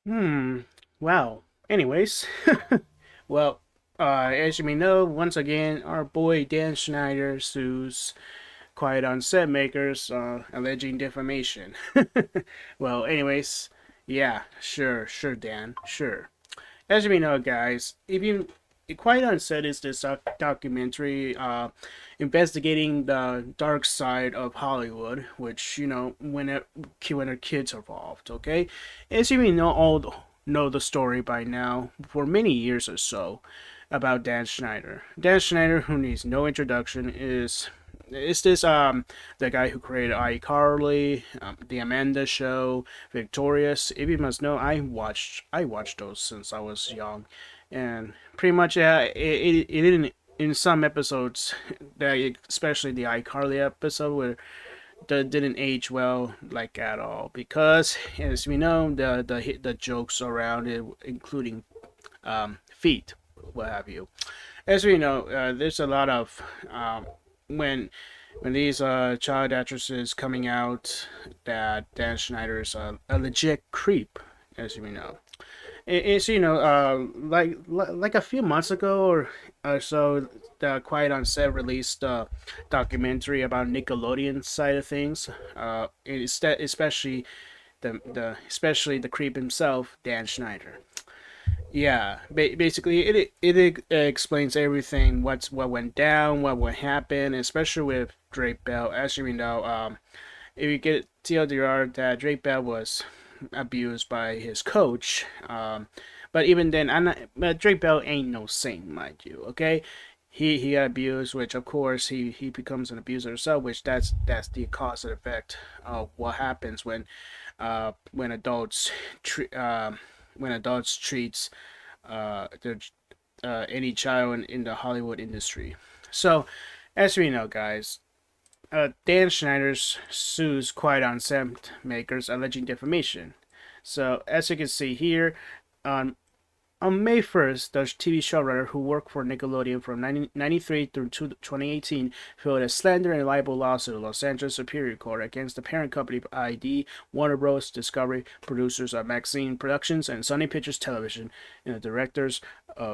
Hmm. Well, anyways, well, as you may know, once again, our boy Dan Schneider sues Quiet on Set makers, alleging defamation. Well, anyways, yeah, sure, Dan, sure. As you may know, guys, if you Quiet on Set is this documentary investigating the dark side of Hollywood, which when a kids are involved. Okay, as you may know the story by now for many years or so about Dan Schneider. Dan Schneider, who needs no introduction, is this the guy who created iCarly, the Amanda Show, Victorious. If you must know, I watched those since I was young, and pretty much it didn't in some episodes that especially the iCarly episode where that didn't age well like at all because as we know the jokes around it including feet what have you as we know, there's a lot of when these child actresses coming out that Dan Schneider is a legit creep, as we know. It's like a few months ago or so, the Quiet on Set released a documentary about Nickelodeon side of things. Especially especially the creep himself, Dan Schneider. Yeah, basically it explains everything what went down, what would happen, especially with Drake Bell. As you know, if you get TLDR that Drake Bell was abused by his coach, but even then, but Drake Bell ain't no saint, mind you. Okay, he got abused, which of course he becomes an abuser himself, which that's the cause and effect of what happens when adults when adults treats their any child in the Hollywood industry. So, as we know, guys, Dan Schneider sues Quiet on Set makers alleging defamation. So, as you can see here, on May 1st, the TV showrunner who worked for Nickelodeon from 1993 through 2018 filed a slander and libel lawsuit in Los Angeles Superior Court against the parent company ID, Warner Bros. Discovery, producers of Maxine Productions and Sony Pictures Television, and the directors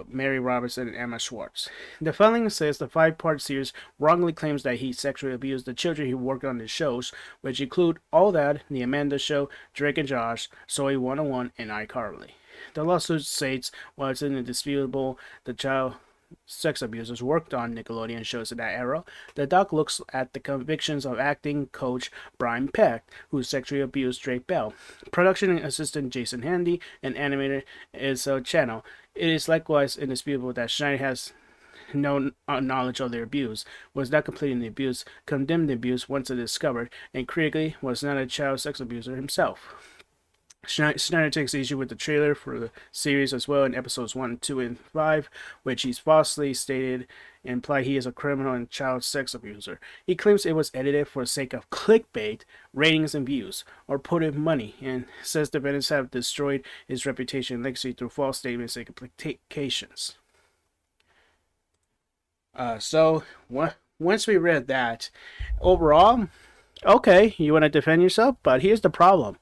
Mary Robinson and Emma Schwartz. The filing says the five-part series wrongly claims that he sexually abused the children he worked on his shows, which include All That, The Amanda Show, Drake and Josh, Soy 101, and iCarly. The lawsuit states while it's indisputable the child sex abusers worked on Nickelodeon shows in that era, the doc looks at the convictions of acting coach Brian Peck, who sexually abused Drake Bell, production assistant Jason Handy, and animator Izzo Channel. It is likewise indisputable that Schneider has no knowledge of their abuse, was not completing the abuse, condemned the abuse once it discovered, and critically was not a child sex abuser himself. Schneider takes issue with the trailer for the series as well in episodes 1, 2, and 5, which he's falsely stated and implied he is a criminal and child sex abuser. He claims it was edited for the sake of clickbait, ratings, and views, or put in money, and says defendants have destroyed his reputation and legacy through false statements and implications. Once we read that, overall, okay, you want to defend yourself, but here's the problem.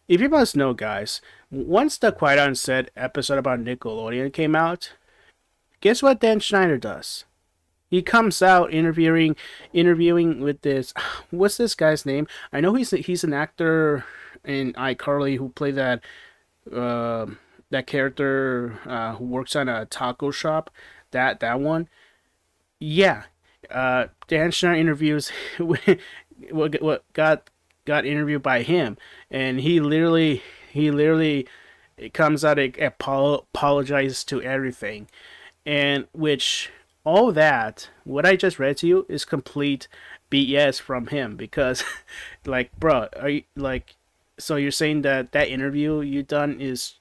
If you must know, guys, once the Quiet on Set episode about Nickelodeon came out, guess what Dan Schneider does? He comes out interviewing with this. What's this guy's name? I know he's an actor in iCarly who played uh, that character who works on a taco shop. That one. Yeah. Dan Schneider interviews what got interviewed by him, and he literally it comes out and apologizes to everything, and which all that what I just read to you is complete BS from him because, like, bro, are you like, so you're saying that that interview you done is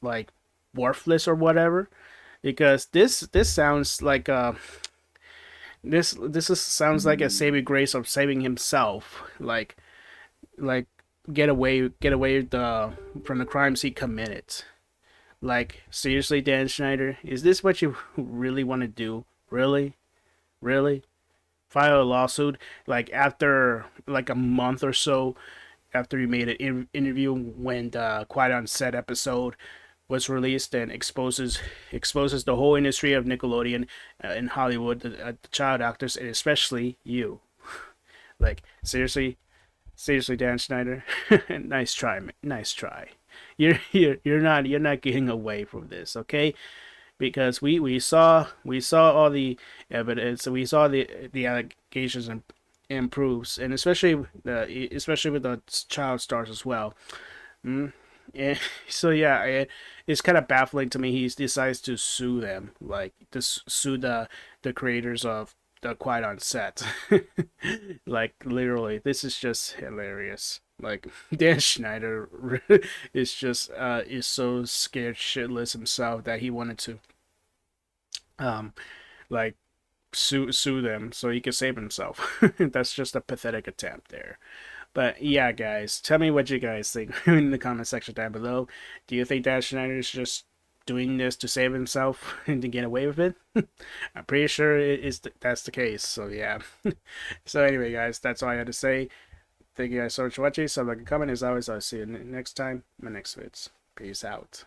like worthless or whatever? Because this sounds like sounds like a saving grace of saving himself, like get away from the crimes he committed. Like, seriously, Dan Schneider, is this what you really want to do? Really file a lawsuit like after like a month or so after he made an interview when the Quiet on Set episode was released and exposes the whole industry of Nickelodeon in Hollywood, the child actors, and especially you. Like seriously, Dan Schneider, nice try, nice try. You're not getting away from this, okay? Because we saw all the evidence, we saw the allegations and proofs, and especially with the child stars as well. Mm. And so yeah, it's kind of baffling to me. He decides to sue them, like to sue the creators of the Quiet on Set. Like literally, this is just hilarious. Like Dan Schneider is so scared shitless himself that he wanted to um like sue them so he could save himself. That's just a pathetic attempt there. But yeah, guys, tell me what you guys think in the comment section down below. Do you think Dan Schneider is just doing this to save himself and to get away with it? I'm pretty sure that's the case. So yeah. So anyway, guys, that's all I had to say. Thank you guys so much for watching. So like a comment as always. I'll see you next time. My next vids. Peace out.